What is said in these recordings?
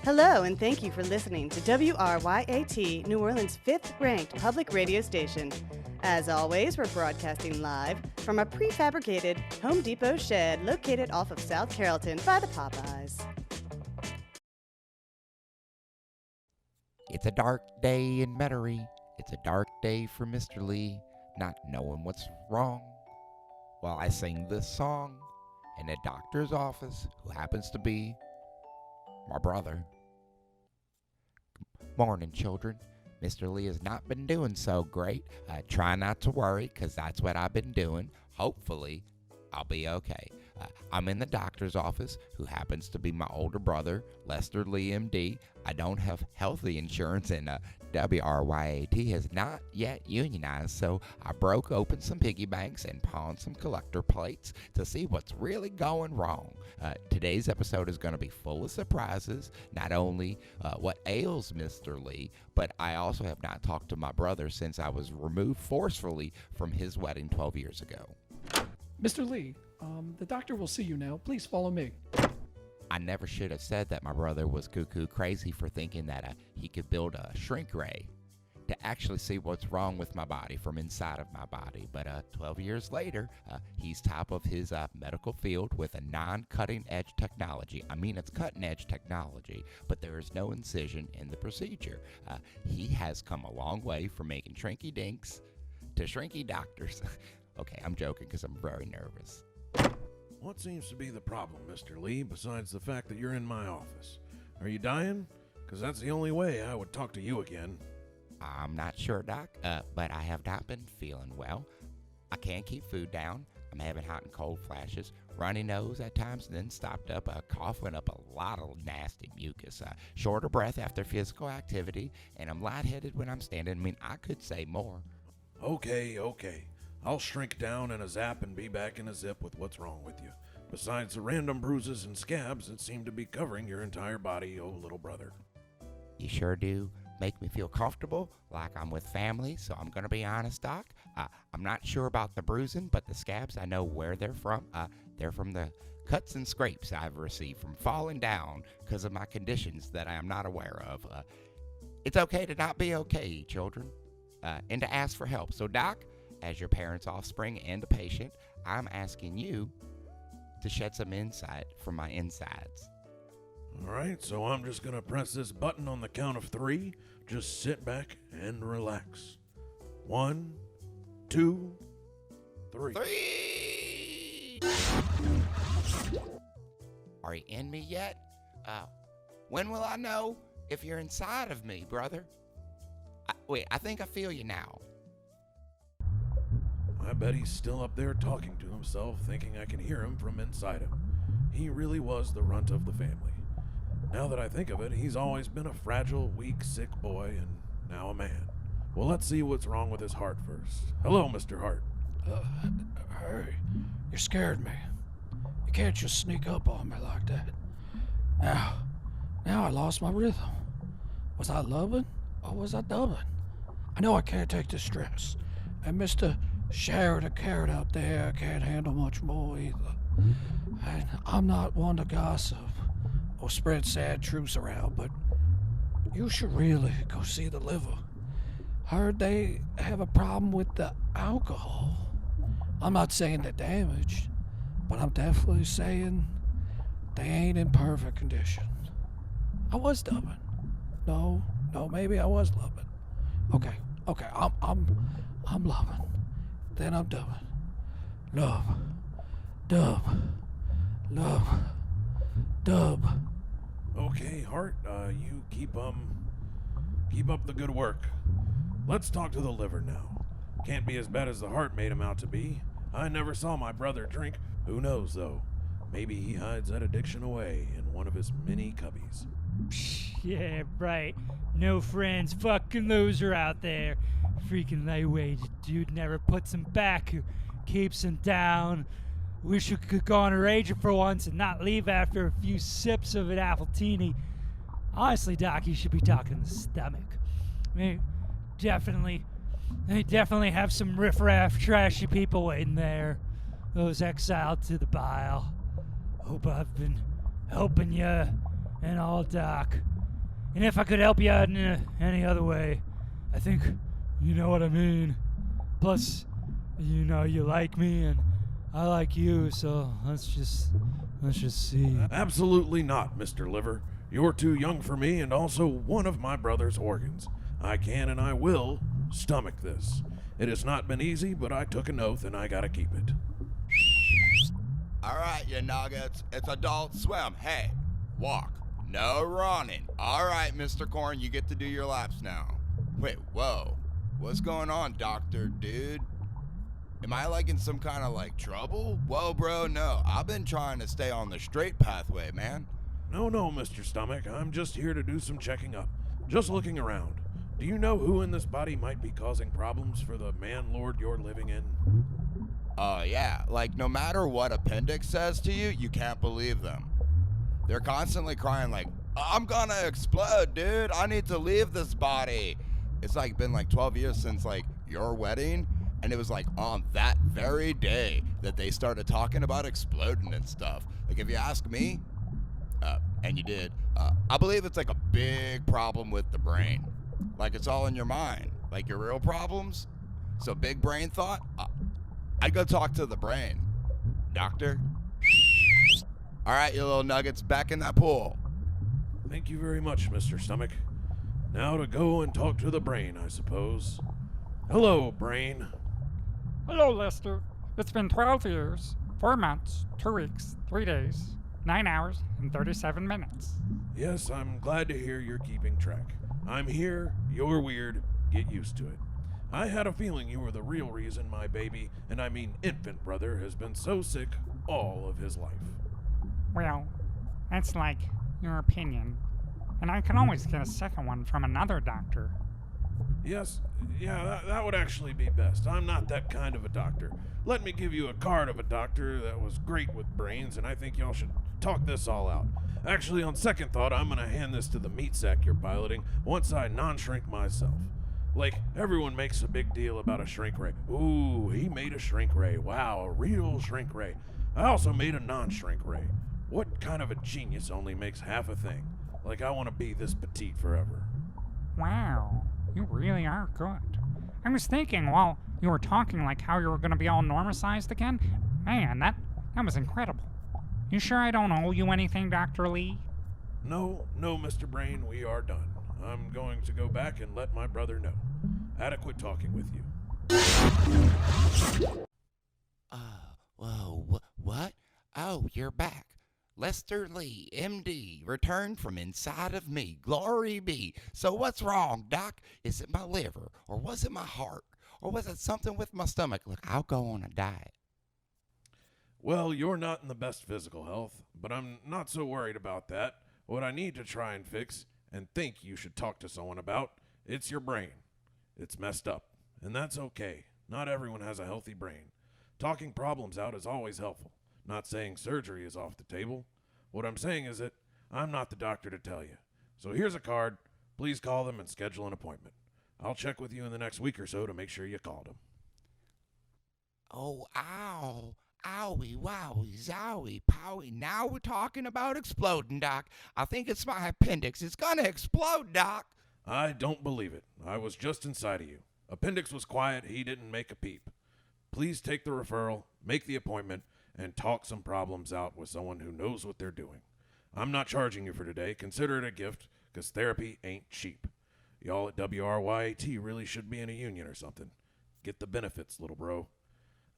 Hello, and thank you for listening to WRYAT, New Orleans' fifth-ranked public radio station. As always, we're broadcasting live from a prefabricated Home Depot shed located off of South Carrollton by the Popeyes. It's a dark day in Metairie. It's a dark day for Mr. Lee, not knowing what's wrong. While I sing this song in a doctor's office, who happens to be my brother. Morning, children. Mr. Lee has not been doing so great. Try not to worry, because that's what I've been doing. Hopefully, I'll be okay. I'm in the doctor's office, who happens to be my older brother, Lester Lee, MD. I don't have healthy insurance, and WRYAT has not yet unionized, so I broke open some piggy banks and pawned some collector plates to see what's really going wrong. Today's episode is going to be full of surprises, not only what ails Mr. Lee, but I also have not talked to my brother since I was removed forcefully from his wedding 12 years ago. Mr. Lee, the doctor will see you now. Please follow me. I never should have said that my brother was cuckoo crazy for thinking that he could build a shrink ray to actually see what's wrong with my body from inside of my body. But 12 years later, he's top of his medical field with a non-cutting edge technology. I mean, it's cutting edge technology, but there is no incision in the procedure. He has come a long way from making shrinky dinks to shrinky doctors. Okay, I'm joking because I'm very nervous. What seems to be the problem, Mr. Lee, besides the fact that you're in my office? Are you dying? Because that's the only way I would talk to you again. I'm not sure, Doc, but I have not been feeling well. I can't keep food down. I'm having hot and cold flashes, runny nose at times, and then stopped up, coughing up a lot of nasty mucus, shorter breath after physical activity, and I'm lightheaded when I'm standing. I mean, I could say more. Okay. I'll shrink down in a zap and be back in a zip with what's wrong with you. Besides the random bruises and scabs that seem to be covering your entire body, oh little brother. You sure do make me feel comfortable, like I'm with family, so I'm going to be honest, Doc. I'm not sure about the bruising, but the scabs, I know where they're from. They're from the cuts and scrapes I've received from falling down because of my conditions that I am not aware of. It's okay to not be okay, children, and to ask for help. So, Doc, as your parents' offspring and a patient, I'm asking you to shed some insight from my insides. All right, so I'm just going to press this button on the count of 3. Just sit back and relax. 1, 2, 3. 3! Are you in me yet? When will I know if you're inside of me, brother? I think I feel you now. I bet he's still up there talking to himself, thinking I can hear him from inside him. He really was the runt of the family. Now that I think of it, he's always been a fragile, weak, sick boy, and now a man. Well, let's see what's wrong with his heart first. Hello, Mr. Hart. Hey, you scared me. You can't just sneak up on me like that. Now I lost my rhythm. Was I loving or was I dubbing? I know I can't take the stress. And Mr. Sheridan Carrot out there can't handle much more either. And I'm not one to gossip or spread sad truths around, but you should really go see the liver. Heard they have a problem with the alcohol. I'm not saying they're damaged, but I'm definitely saying they ain't in perfect condition. I was dubbing. No, maybe I was loving. Okay, I'm loving. Then I'm dubbing. Love, dub, love, dub. Okay, Hart, you keep up the good work. Let's talk to the liver now. Can't be as bad as the heart made him out to be. I never saw my brother drink. Who knows, though? Maybe he hides that addiction away in one of his many cubbies. Yeah, right. No friends, fucking loser out there. Freaking lightweight dude never puts him back, who keeps him down. Wish you could go on a rager for once and not leave after a few sips of an appletini. Honestly, Doc, you should be talking the stomach. I mean, they definitely have some riffraff, trashy people waiting there. Those exiled to the bile. Hope I've been helping you and all, Doc. And if I could help you out in any other way, I think you know what I mean. Plus, you know you like me and I like you, so let's just see. Absolutely not, Mr. Liver. You're too young for me and also one of my brother's organs. I can and I will stomach this. It has not been easy, but I took an oath and I gotta keep it. All right, you nuggets. It's Adult Swim. Hey, walk. No running. All right, Mr. Corn, you get to do your laps now. Wait, whoa. What's going on, doctor, dude? Am I like in some kind of like trouble? Whoa, bro, no. I've been trying to stay on the straight pathway, man. No, Mr. Stomach. I'm just here to do some checking up. Just looking around. Do you know who in this body might be causing problems for the man-lord you're living in? Yeah. Like, no matter what appendix says to you, you can't believe them. They're constantly crying like, I'm gonna explode, dude. I need to leave this body. It's like been like 12 years since like your wedding. And it was like on that very day that they started talking about exploding and stuff. Like, if you ask me, and you did, I believe it's like a big problem with the brain. Like, it's all in your mind, like your real problems. So big brain thought, I'd go talk to the brain. Doctor? All right, you little nuggets, back in that pool. Thank you very much, Mr. Stomach. Now to go and talk to the brain, I suppose. Hello, brain. Hello, Lester. It's been 12 years, 4 months, 2 weeks, 3 days, 9 hours, and 37 minutes. Yes, I'm glad to hear you're keeping track. I'm here, you're weird, get used to it. I had a feeling you were the real reason my baby, and I mean infant brother, has been so sick all of his life. Well, that's like your opinion. And I can always get a second one from another doctor. Yes, yeah, that would actually be best. I'm not that kind of a doctor. Let me give you a card of a doctor that was great with brains, and I think y'all should talk this all out. Actually, on second thought, I'm gonna hand this to the meat sack you're piloting once I non-shrink myself. Like, everyone makes a big deal about a shrink ray. Ooh, he made a shrink ray. Wow, a real shrink ray. I also made a non-shrink ray. What kind of a genius only makes half a thing? Like, I want to be this petite forever. Wow, you really are good. I was thinking while you were talking like how you were going to be all normalized again. Man, that was incredible. You sure I don't owe you anything, Dr. Lee? No, Mr. Brain, we are done. I'm going to go back and let my brother know. Adequate talking with you. Whoa, what? Oh, you're back. Lester Lee, MD, returned from inside of me. Glory be. So what's wrong, Doc? Is it my liver? Or was it my heart? Or was it something with my stomach? Look, I'll go on a diet. Well, you're not in the best physical health, but I'm not so worried about that. What I need to try and fix, and think you should talk to someone about, it's your brain. It's messed up, and that's okay. Not everyone has a healthy brain. Talking problems out is always helpful. Not saying surgery is off the table. What I'm saying is that I'm not the doctor to tell you. So here's a card. Please call them and schedule an appointment. I'll check with you in the next week or so to make sure you called them. Oh, ow. Owie, wowie, zowie, powie. Now we're talking about exploding, Doc. I think it's my appendix. It's gonna explode, Doc. I don't believe it. I was just inside of you. Appendix was quiet. He didn't make a peep. Please take the referral, make the appointment, and talk some problems out with someone who knows what they're doing. I'm not charging you for today. Consider it a gift, because therapy ain't cheap. Y'all at WRYAT really should be in a union or something. Get the benefits, little bro.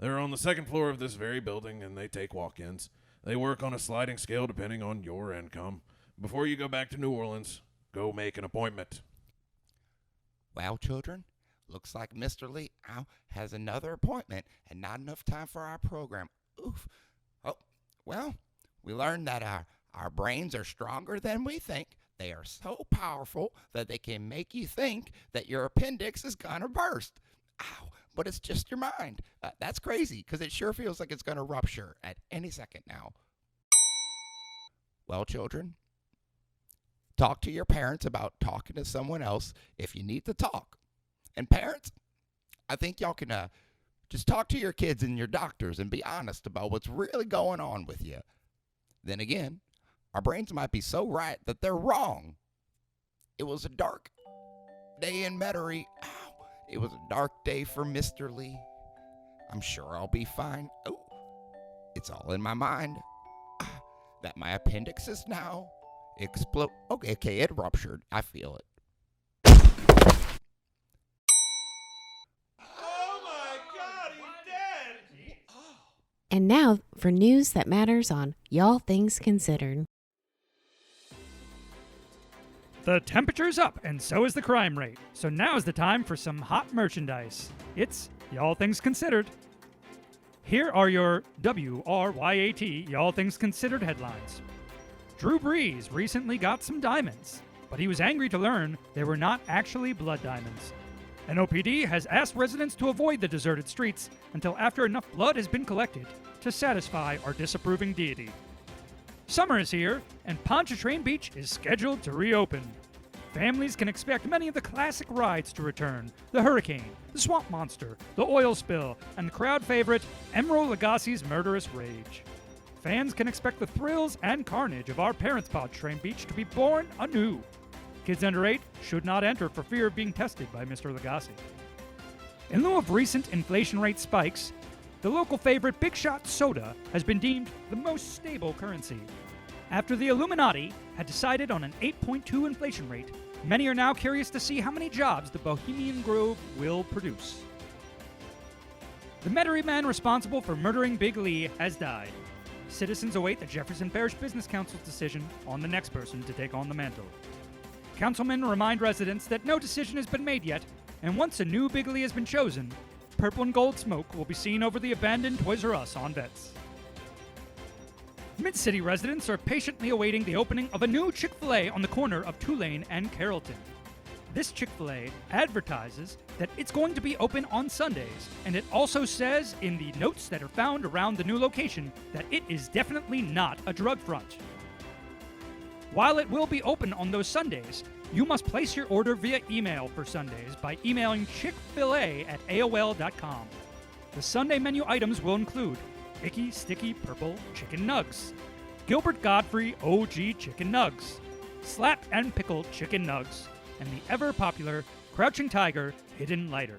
They're on the second floor of this very building, and they take walk-ins. They work on a sliding scale depending on your income. Before you go back to New Orleans, go make an appointment. Well, children, looks like Mr. Lee has another appointment and not enough time for our program. Oof. Oh, well, we learned that our brains are stronger than we think. They are so powerful that they can make you think that your appendix is gonna burst. Ow, but it's just your mind. That's crazy, because it sure feels like it's gonna rupture at any second now. Well, children, talk to your parents about talking to someone else if you need to talk. And parents, I think y'all can just talk to your kids and your doctors and be honest about what's really going on with you. Then again, our brains might be so right that they're wrong. It was a dark day in Metairie. Ow. It was a dark day for Mr. Lee. I'm sure I'll be fine. Oh, it's all in my mind. That my appendix is now explode. Okay, it ruptured. I feel it. Oh my God, he's dead! And now for news that matters on Y'all Things Considered. The temperature's up, and so is the crime rate. So now's the time for some hot merchandise. It's Y'all Things Considered. Here are your WRYAT Y'all Things Considered headlines. Drew Brees recently got some diamonds, but he was angry to learn they were not actually blood diamonds. NOPD has asked residents to avoid the deserted streets until after enough blood has been collected to satisfy our disapproving deity. Summer is here, and Pontchartrain Beach is scheduled to reopen. Families can expect many of the classic rides to return: the Hurricane, the Swamp Monster, the Oil Spill, and the crowd favorite, Emeril Lagasse's Murderous Rage. Fans can expect the thrills and carnage of our parents' Pontchartrain Beach to be born anew. Kids under 8 should not enter for fear of being tested by Mr. Lagasse. In lieu of recent inflation rate spikes, the local favorite Big Shot Soda has been deemed the most stable currency. After the Illuminati had decided on an 8.2 inflation rate, many are now curious to see how many jobs the Bohemian Grove will produce. The Metairie man responsible for murdering Big Lee has died. Citizens await the Jefferson Parish Business Council's decision on the next person to take on the mantle. Councilmen remind residents that no decision has been made yet, and once a new Big Lee has been chosen, purple and gold smoke will be seen over the abandoned Toys R Us on Vets. Mid-City residents are patiently awaiting the opening of a new Chick-fil-A on the corner of Tulane and Carrollton. This Chick-fil-A advertises that it's going to be open on Sundays, and it also says in the notes that are found around the new location that it is definitely not a drug front. While it will be open on those Sundays, you must place your order via email for Sundays by emailing chickfil@aol.com. The Sunday menu items will include Icky Sticky Purple Chicken Nugs, Gilbert Godfrey OG Chicken Nugs, Slap and Pickled Chicken Nugs, and the ever-popular Crouching Tiger Hidden Lighter.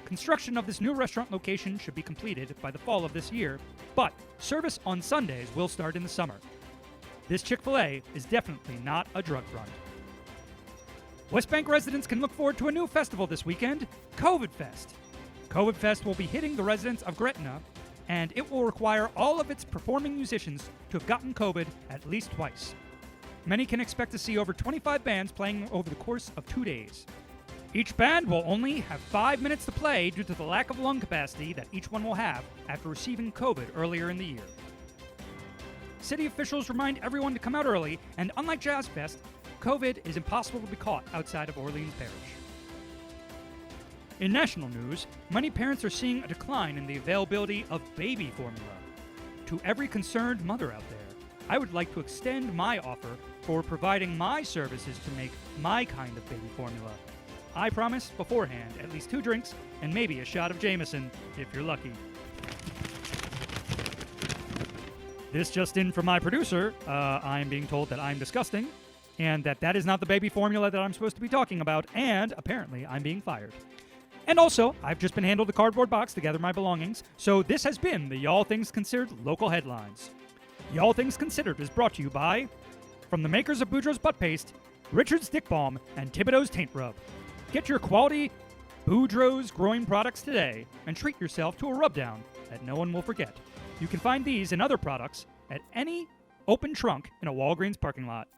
Construction of this new restaurant location should be completed by the fall of this year, but service on Sundays will start in the summer. This Chick-fil-A is definitely not a drug front. West Bank residents can look forward to a new festival this weekend, COVID Fest. COVID Fest will be hitting the residents of Gretna, and it will require all of its performing musicians to have gotten COVID at least twice. Many can expect to see over 25 bands playing over the course of 2 days. Each band will only have 5 minutes to play due to the lack of lung capacity that each one will have after receiving COVID earlier in the year. City officials remind everyone to come out early, and unlike Jazz Fest, COVID is impossible to be caught outside of Orleans Parish. In national news, many parents are seeing a decline in the availability of baby formula. To every concerned mother out there, I would like to extend my offer for providing my services to make my kind of baby formula. I promise beforehand at least 2 drinks and maybe a shot of Jameson if you're lucky. This just in from my producer. I am being told that I'm disgusting and that is not the baby formula that I'm supposed to be talking about, and apparently I'm being fired. And also, I've just been handed a cardboard box to gather my belongings, so this has been the Y'all Things Considered local headlines. Y'all Things Considered is brought to you by, from the makers of Boudreaux's Butt Paste, Richard's Dick Balm, and Thibodeau's Taint Rub. Get your quality Boudreaux's groin products today and treat yourself to a rubdown that no one will forget. You can find these and other products at any open trunk in a Walgreens parking lot.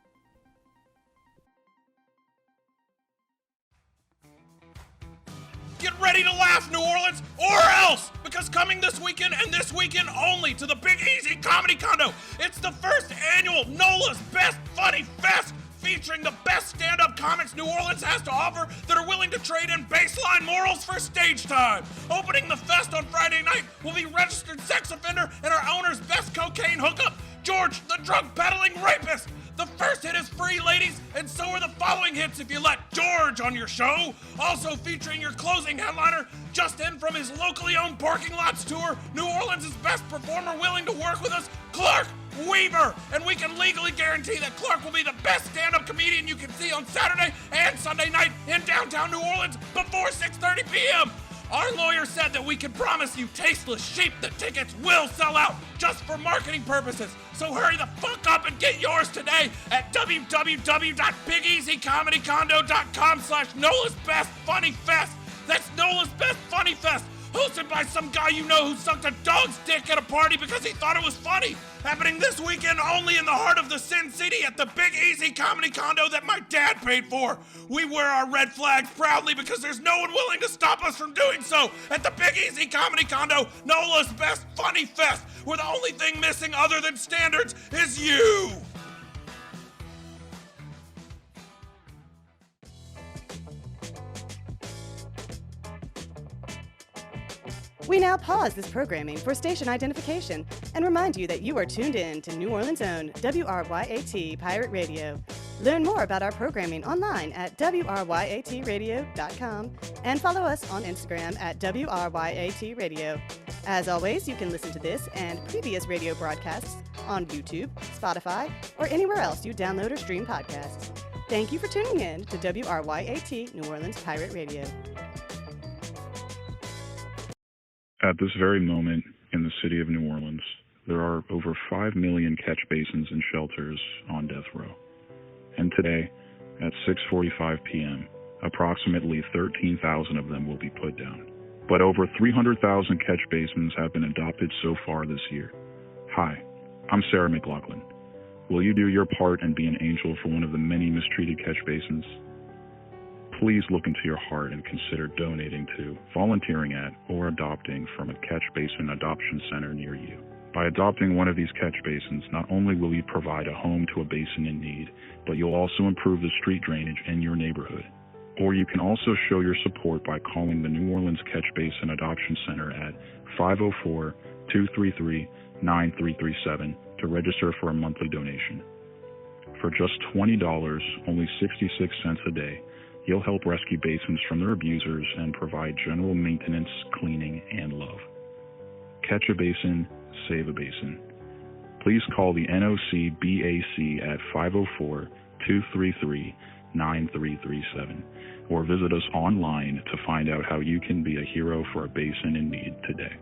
Get ready to laugh, New Orleans, or else! Because coming this weekend and this weekend only to the Big Easy Comedy Condo, it's the first annual NOLA's Best Funny Fest, featuring the best stand-up comics New Orleans has to offer that are willing to trade in baseline morals for stage time. Opening the fest on Friday night will be registered sex offender and our owner's best cocaine hookup, George, the drug-peddling rapist. The first hit is free, ladies, and so are the following hits if you let George on your show. Also featuring your closing headliner, just in from his locally owned parking lots tour, New Orleans' best performer willing to work with us, Clark Weaver, and we can legally guarantee that Clark will be the best stand-up comedian you can see on Saturday and Sunday night in downtown New Orleans before 6:30 p.m. Our lawyer said that we can promise you tasteless sheep that tickets will sell out just for marketing purposes. So hurry the fuck up and get yours today at www.bigeasycomedycondo.com/Nola's Best Funny Fest. That's Nola's Best Funny Fest, hosted by some guy you know who sucked a dog's dick at a party because he thought it was funny. Happening this weekend only in the heart of the Sin City at the Big Easy Comedy Condo that my dad paid for. We wear our red flags proudly because there's no one willing to stop us from doing so at the Big Easy Comedy Condo, Nola's Best Funny Fest, where the only thing missing other than standards is you. We now pause this programming for station identification and remind you that you are tuned in to New Orleans' own WRYAT Pirate Radio. Learn more about our programming online at WRYATradio.com and follow us on Instagram at WRYATradio. As always, you can listen to this and previous radio broadcasts on YouTube, Spotify, or anywhere else you download or stream podcasts. Thank you for tuning in to WRYAT New Orleans Pirate Radio. At this very moment, in the city of New Orleans, there are over 5 million catch basins and shelters on death row. And today, at 6:45 p.m., approximately 13,000 of them will be put down. But over 300,000 catch basins have been adopted so far this year. Hi, I'm Sarah McLaughlin. Will you do your part and be an angel for one of the many mistreated catch basins? Please look into your heart and consider donating to, volunteering at, or adopting from a catch basin adoption center near you. By adopting one of these catch basins, not only will you provide a home to a basin in need, but you'll also improve the street drainage in your neighborhood. Or you can also show your support by calling the New Orleans Catch Basin Adoption Center at 504-233-9337 to register for a monthly donation. For just $20, only 66 cents a day, you'll help rescue basins from their abusers and provide general maintenance, cleaning, and love. Catch a basin, save a basin. Please call the NOCBAC at 504-233-9337 or visit us online to find out how you can be a hero for a basin in need today.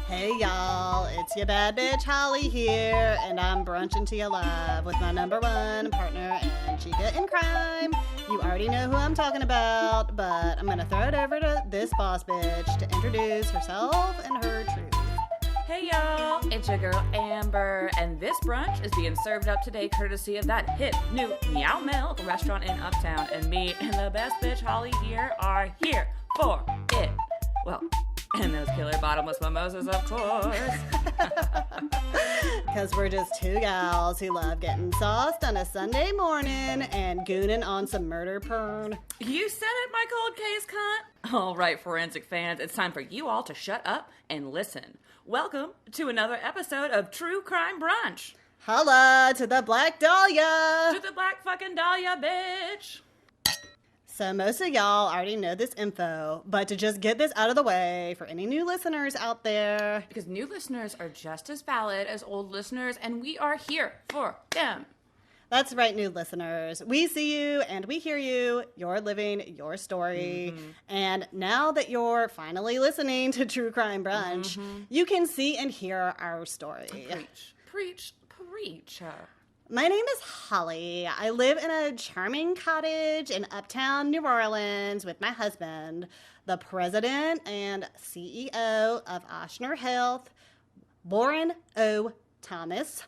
Hey y'all, it's your bad bitch Holly here, and I'm brunching to you live with my number one partner and chica in crime. You already know who I'm talking about, but I'm gonna throw it over to this boss bitch to introduce herself and her truth. Hey y'all, it's your girl Amber, and this brunch is being served up today courtesy of that hip new Meow Milk restaurant in Uptown, and me and the best bitch Holly here are here for it. Well, and those killer bottomless mimosas, of course. Because we're just two gals who love getting sauced on a Sunday morning and gooning on some murder porn. You said it, my cold case cunt. All right, forensic fans, it's time for you all to shut up and listen. Welcome to another episode of True Crime Brunch. Holla to the Black Dahlia! To the Black fucking Dahlia, bitch! So most of y'all already know this info, but to just get this out of the way for any new listeners out there. Because new listeners are just as valid as old listeners, and we are here for them. That's right, new listeners. We see you and we hear you. You're living your story. Mm-hmm. And now that you're finally listening to True Crime Brunch, you can see and hear our story. Preach. My name is Holly. I live in a charming cottage in uptown New Orleans with my husband, the president and CEO of Ochsner Health, Warren O. Thomas.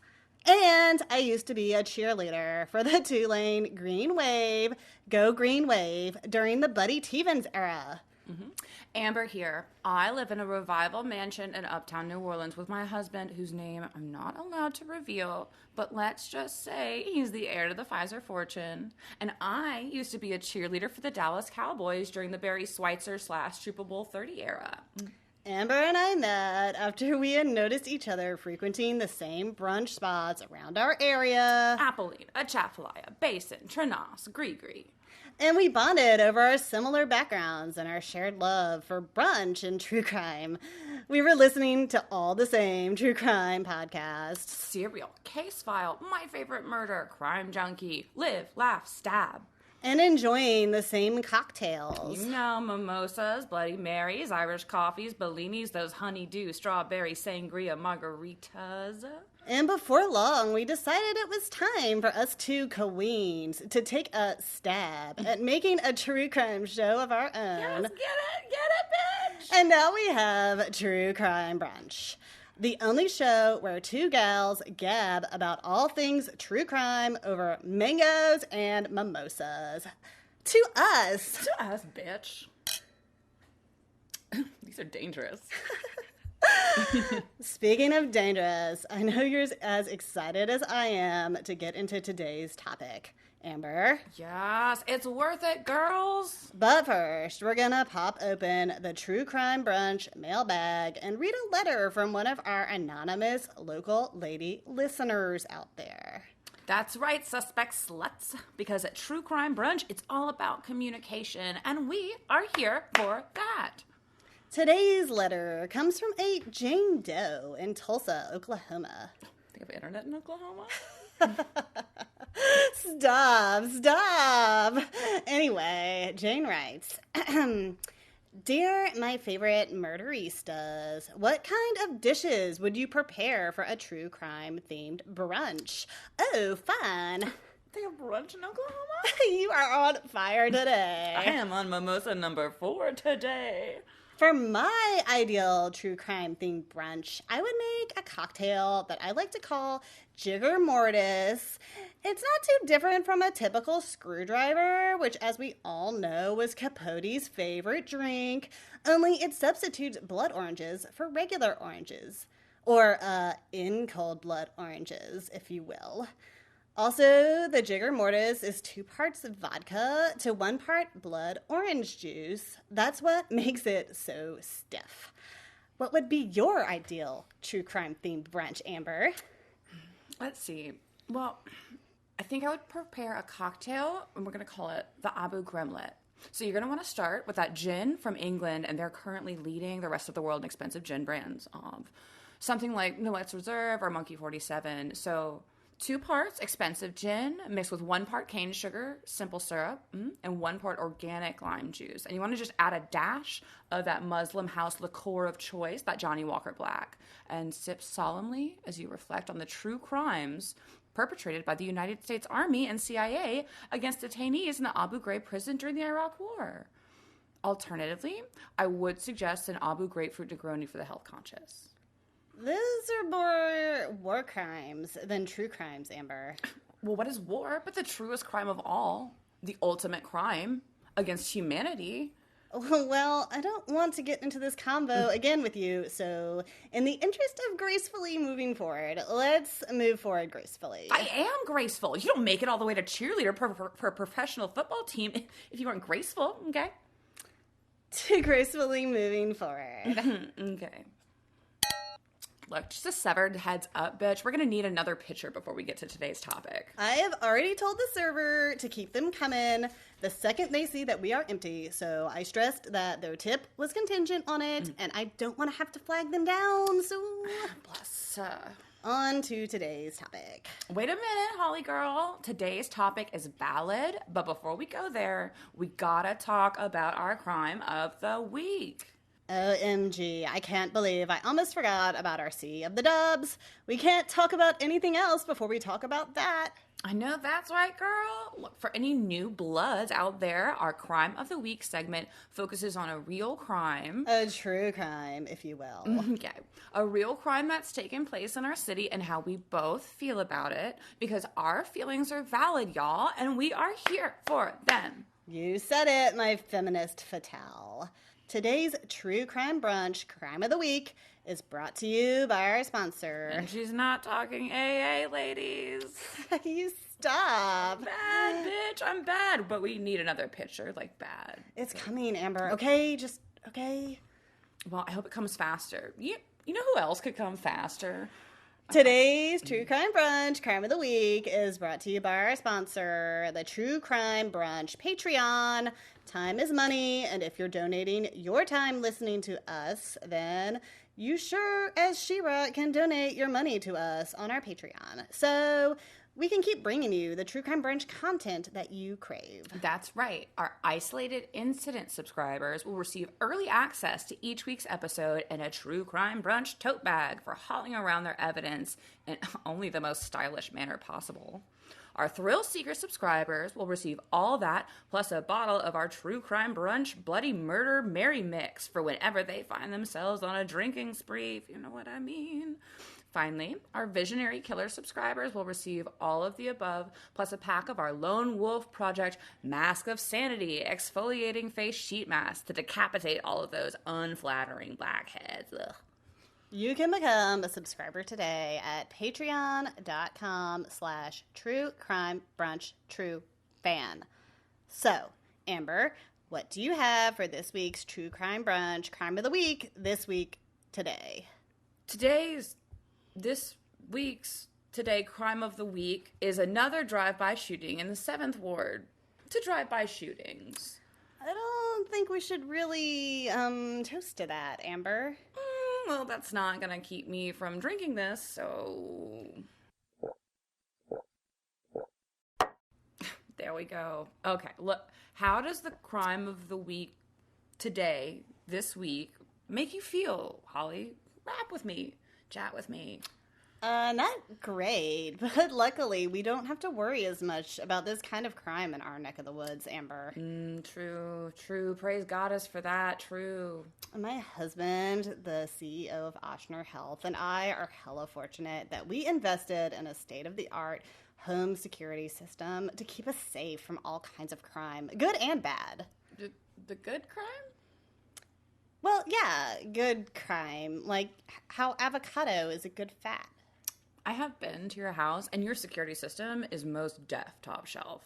And I used to be a cheerleader for the Tulane Green Wave, Go Green Wave, during the Buddy Stevens era. Amber here. I live in a revival mansion in uptown New Orleans with my husband, whose name I'm not allowed to reveal, but let's just say he's the heir to the Pfizer fortune. And I used to be a cheerleader for the Dallas Cowboys during the Barry Switzer / Super Bowl 30 era. Amber and I met after we had noticed each other frequenting the same brunch spots around our area. Appalina, Atchafalaya, Basin, Trenos, Gree. And we bonded over our similar backgrounds and our shared love for brunch and true crime. We were listening to all the same true crime podcasts. Serial, Case File, My Favorite Murder, Crime Junkie, Live, Laugh, Stab. And enjoying the same cocktails. You know, mimosas, Bloody Marys, Irish coffees, Bellinis, those honeydew, strawberry, sangria, margaritas. And before long, we decided it was time for us two queens to take a stab at making a true crime show of our own. Yes, get it, bitch! And now we have True Crime Brunch, the only show where two gals gab about all things true crime over mangoes and mimosas. To us. To us, bitch. These are dangerous. Speaking of dangerous, I know you're as excited as I am to get into today's topic. Amber? Yes, it's worth it, girls. But first, we're gonna pop open the True Crime Brunch mailbag and read a letter from one of our anonymous local lady listeners out there. That's right, suspect sluts, because at True Crime Brunch, it's all about communication, and we are here for that. Today's letter comes from a Jane Doe in Tulsa, Oklahoma. They have internet in Oklahoma? Stop. Anyway, Jane writes, Dear my favorite murderistas, what kind of dishes would you prepare for a true crime themed brunch? Oh, fun. They have brunch in Oklahoma? You are on fire today. I am on mimosa number 4 today. For my ideal true crime themed brunch, I would make a cocktail that I like to call Jigger Mortis. It's not too different from a typical screwdriver, which, as we all know, was Capote's favorite drink, only it substitutes blood oranges for regular oranges. Or, in cold blood oranges, if you will. Also, the Jigger Mortis is 2 parts vodka to 1 part blood orange juice. That's what makes it so stiff. What would be your ideal true crime themed brunch, Amber? Let's see. Well, I think I would prepare a cocktail, and we're going to call it the Abu Grimlet. So you're going to want to start with that gin from England, and they're currently leading the rest of the world in expensive gin brands. Something like Nolet's Reserve or Monkey 47. So 2 parts expensive gin mixed with 1 part cane sugar, simple syrup, and 1 part organic lime juice. And you want to just add a dash of that Muslim house liqueur of choice, that Johnny Walker Black, and sip solemnly as you reflect on the true crimes perpetrated by the United States Army and CIA against detainees in the Abu Ghraib prison during the Iraq War. Alternatively, I would suggest an Abu grapefruit Negroni for the health conscious. Those are more war crimes than true crimes, Amber. Well, what is war but the truest crime of all? The ultimate crime against humanity. Well, I don't want to get into this combo again with you, so in the interest of gracefully moving forward, let's move forward gracefully. I am graceful. You don't make it all the way to cheerleader for a professional football team if you aren't graceful, okay? To gracefully moving forward. Okay. Look, just a severed heads up, bitch. We're going to need another picture before we get to today's topic. I have already told the server to keep them coming the second they see that we are empty, so I stressed that their tip was contingent on it, and I don't want to have to flag them down, so... Bless. On to today's topic. Wait a minute, Holly girl. Today's topic is valid, but before we go there, we gotta talk about our crime of the week. OMG, I can't believe I almost forgot about our Sea of the Dubs. We can't talk about anything else before we talk about that. I know that's right, girl. Look, for any new bloods out there, our Crime of the Week segment focuses on a real crime. A true crime, if you will. Okay. A real crime that's taken place in our city and how we both feel about it, because our feelings are valid, y'all, and we are here for them. You said it, my feminist fatale. Today's True Crime Brunch, Crime of the Week, is brought to you by our sponsor. And she's not talking AA, ladies. You stop. Bad, bitch. I'm bad. But we need another picture, like bad. It's coming, Amber. Okay, okay. Well, I hope it comes faster. You know who else could come faster? Today's True Crime Brunch, Crime of the Week, is brought to you by our sponsor, the True Crime Brunch Patreon. Time is money, and if you're donating your time listening to us, then you sure as She-Ra can donate your money to us on our Patreon. So we can keep bringing you the True Crime Brunch content that you crave. That's right. Our isolated incident subscribers will receive early access to each week's episode and a True Crime Brunch tote bag for hauling around their evidence in only the most stylish manner possible. Our Thrill Seeker subscribers will receive all that, plus a bottle of our True Crime Brunch Bloody Murder Merry Mix for whenever they find themselves on a drinking spree, if you know what I mean. Finally, our Visionary Killer subscribers will receive all of the above, plus a pack of our Lone Wolf Project Mask of Sanity exfoliating face sheet mask to decapitate all of those unflattering blackheads. Ugh. You can become a subscriber today at patreon.com/truecrimebrunchtruefan. So, Amber, what do you have for this week's True Crime Brunch Crime of the Week this week today? This week's Crime of the Week is another drive-by shooting in the 7th Ward. To drive-by shootings. I don't think we should really toast to that, Amber. Well, that's not gonna keep me from drinking this, so... There we go. Okay, look, how does the Crime of the Week this week, make you feel, Holly? Rap with me. Chat with me. Not great, but luckily we don't have to worry as much about this kind of crime in our neck of the woods, Amber. True. Praise Goddess for that. True. My husband, the CEO of Ochsner Health, and I are hella fortunate that we invested in a state-of-the-art home security system to keep us safe from all kinds of crime, good and bad. The good crime? Well, yeah, good crime. Like how avocado is a good fat. I have been to your house, and your security system is most def top shelf.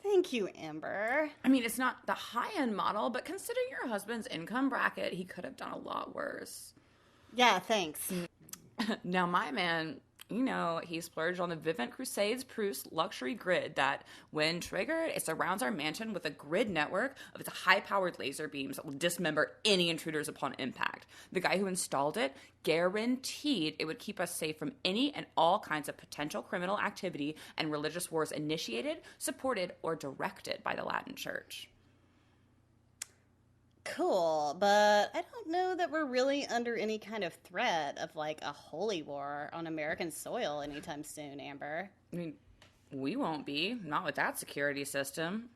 Thank you, Amber. I mean, it's not the high-end model, but considering your husband's income bracket, he could have done a lot worse. Yeah, thanks. Now, my man, he splurged on the Vivint Crusades Prusse luxury grid that, when triggered, it surrounds our mansion with a grid network of its high-powered laser beams that will dismember any intruders upon impact. The guy who installed it guaranteed it would keep us safe from any and all kinds of potential criminal activity and religious wars initiated, supported, or directed by the Latin Church. Cool, but I don't know that we're really under any kind of threat of, like, a holy war on American soil anytime soon, Amber. I mean, we won't be. Not with that security system.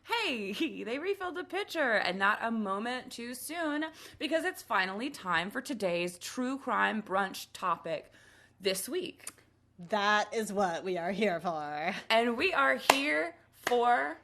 Hey, they refilled the pitcher, and not a moment too soon, because it's finally time for today's True Crime Brunch topic this week. That is what we are here for. And we are here for...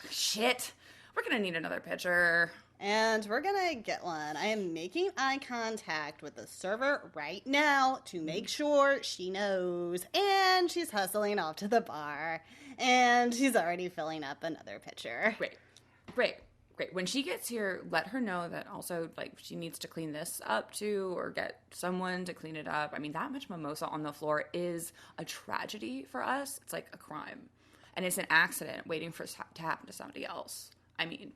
shit. We're gonna need another pitcher. And we're gonna get one. I am making eye contact with the server right now to make sure she knows. And she's hustling off to the bar. And she's already filling up another pitcher. Great. When she gets here, let her know that also, like, she needs to clean this up too, or get someone to clean it up. I mean, that much mimosa on the floor is a tragedy for us. It's like a crime. And it's an accident waiting for it to happen to somebody else. I mean...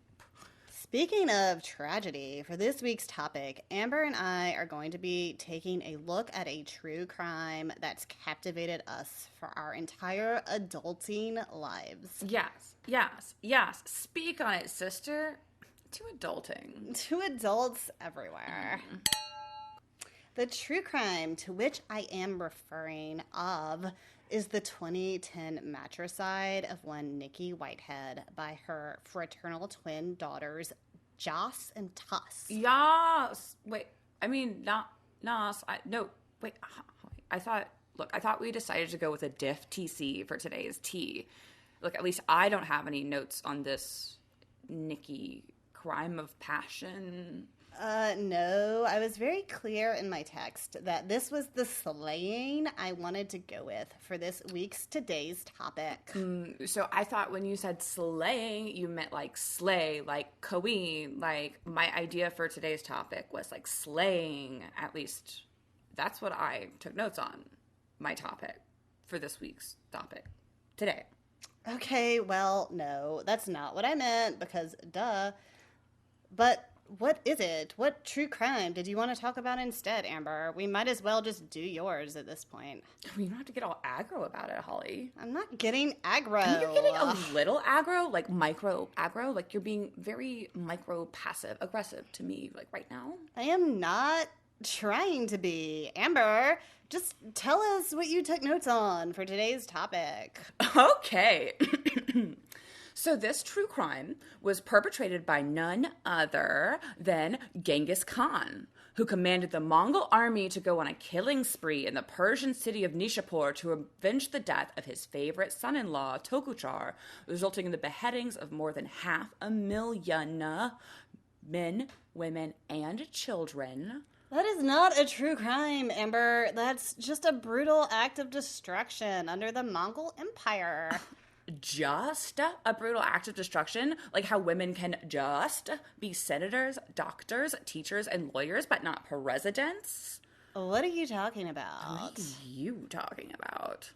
Speaking of tragedy, for this week's topic, Amber and I are going to be taking a look at a true crime that's captivated us for our entire adulting lives. Yes. Speak on it, sister. To adulting. To adults everywhere. The true crime to which I am referring is the 2010 matricide of one Nikki Whitehead by her fraternal twin daughters, Joss and Tuss. Yes. Wait, I mean, not Nas. I thought we decided to go with a diff TC for today's tea. Look, at least I don't have any notes on this Nikki crime of passion. No, I was very clear in my text that this was the slaying I wanted to go with for this week's today's topic. So I thought when you said slaying, you meant like slay, like queen. Like my idea for today's topic was like slaying. At least that's what I took notes on. My topic for this week's topic today. Okay, well, no, that's not what I meant because duh. But what is it? What true crime did you want to talk about instead, Amber? We might as well just do yours at this point. You don't have to get all aggro about it, Holly. I'm not getting aggro. You're getting a little aggro, like micro aggro. Like you're being very micro passive aggressive to me, like right now. I am not trying to be. Amber, just tell us what you took notes on for today's topic. Okay. So this true crime was perpetrated by none other than Genghis Khan, who commanded the Mongol army to go on a killing spree in the Persian city of Nishapur to avenge the death of his favorite son-in-law, Tokuchar, resulting in the beheadings of more than 500,000 men, women, and children. That is not a true crime, Amber. That's just a brutal act of destruction under the Mongol Empire. Just a brutal act of destruction, like how women can just be senators, doctors, teachers, and lawyers, but not presidents? What are you talking about? What are you talking about?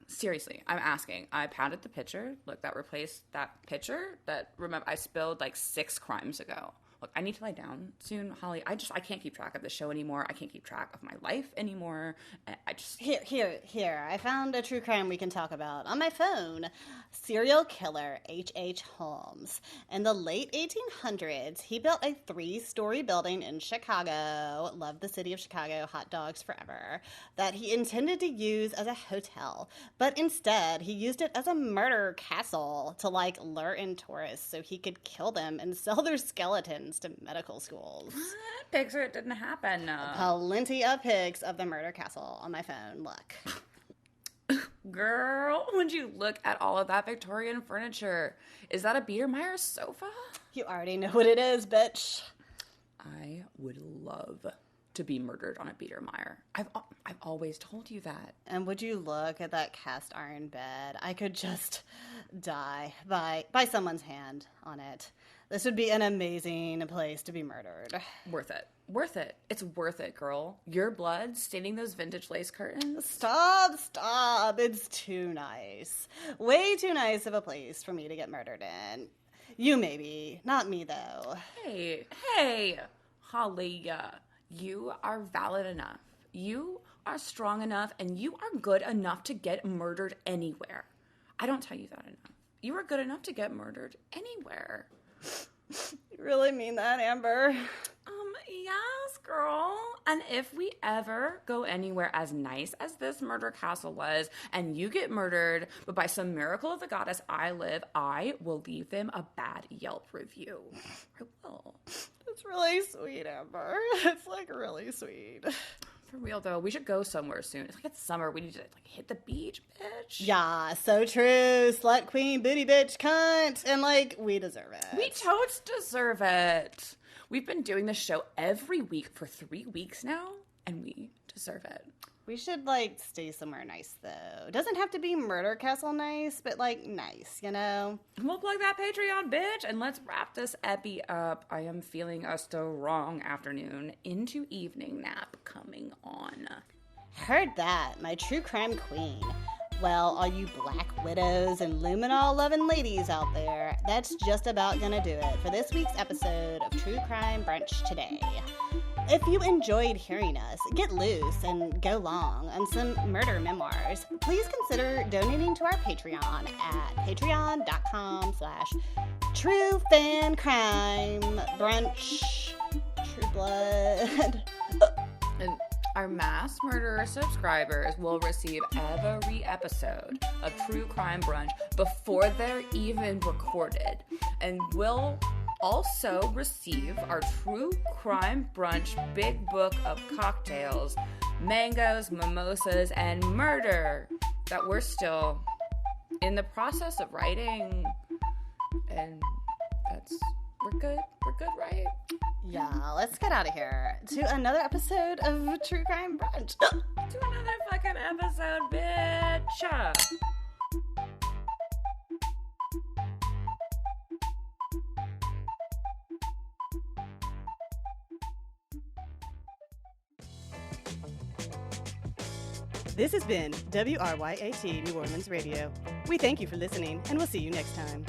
Seriously, I'm asking. I pounded the pitcher. Look, that replaced that pitcher that, remember, I spilled like 6 crimes ago. Look, I need to lie down soon, Holly. I can't keep track of the show anymore. I can't keep track of my life anymore. I just... Here. I found a true crime we can talk about on my phone. Serial killer H.H. Holmes. In the late 1800s, he built a 3-story building in Chicago, love the city of Chicago, hot dogs forever, that he intended to use as a hotel. But instead, he used it as a murder castle to, lure in tourists so he could kill them and sell their skeletons to medical schools. Picture it didn't happen. Plenty of pics of the murder castle on my phone. Look. Girl, would you look at all of that Victorian furniture? Is that a Biedermeier sofa? You already know what it is, bitch. I would love to be murdered on a Biedermeier. I've always told you that. And would you look at that cast iron bed? I could just die by someone's hand on it. This would be an amazing place to be murdered. Worth it. Worth it. It's worth it, girl. Your blood staining those vintage lace curtains. Stop. It's too nice. Way too nice of a place for me to get murdered in. You maybe. Not me, though. Hey, Holly. You are valid enough. You are strong enough, and you are good enough to get murdered anywhere. I don't tell you that enough. You are good enough to get murdered anywhere. You really mean that, Amber? Yes, girl. And if we ever go anywhere as nice as this murder castle was, and you get murdered, but by some miracle of the goddess I will leave them a bad Yelp review. I will. It's really sweet, Amber. It's really sweet. For real, though, we should go somewhere soon. It's summer. We need to hit the beach, bitch. Yeah, so true. Slut queen, booty bitch, cunt. And we deserve it. We totes deserve it. We've been doing this show every week for 3 weeks now, and we deserve it. We should, stay somewhere nice, though. It doesn't have to be murder castle nice, but, nice, you know? We'll plug that Patreon, bitch, and let's wrap this epi up. I am feeling a strong afternoon into evening nap coming on. Heard that, my true crime queen. Well, all you black widows and luminol-loving ladies out there, that's just about gonna do it for this week's episode of True Crime Brunch Today. If you enjoyed hearing us get loose and go long on some murder memoirs, please consider donating to our Patreon at patreon.com/truefancrimebrunch. True blood. And our mass murderer subscribers will receive every episode of True Crime Brunch before they're even recorded, and will also receive our True Crime Brunch Big Book of Cocktails, Mangoes, Mimosas, and Murder that we're still in the process of writing. And we're good. We're we're good, right? Yeah, let's get out of here to another episode of True Crime Brunch. To another fucking episode, bitch. This has been WRYAT New Orleans Radio. We thank you for listening, and we'll see you next time.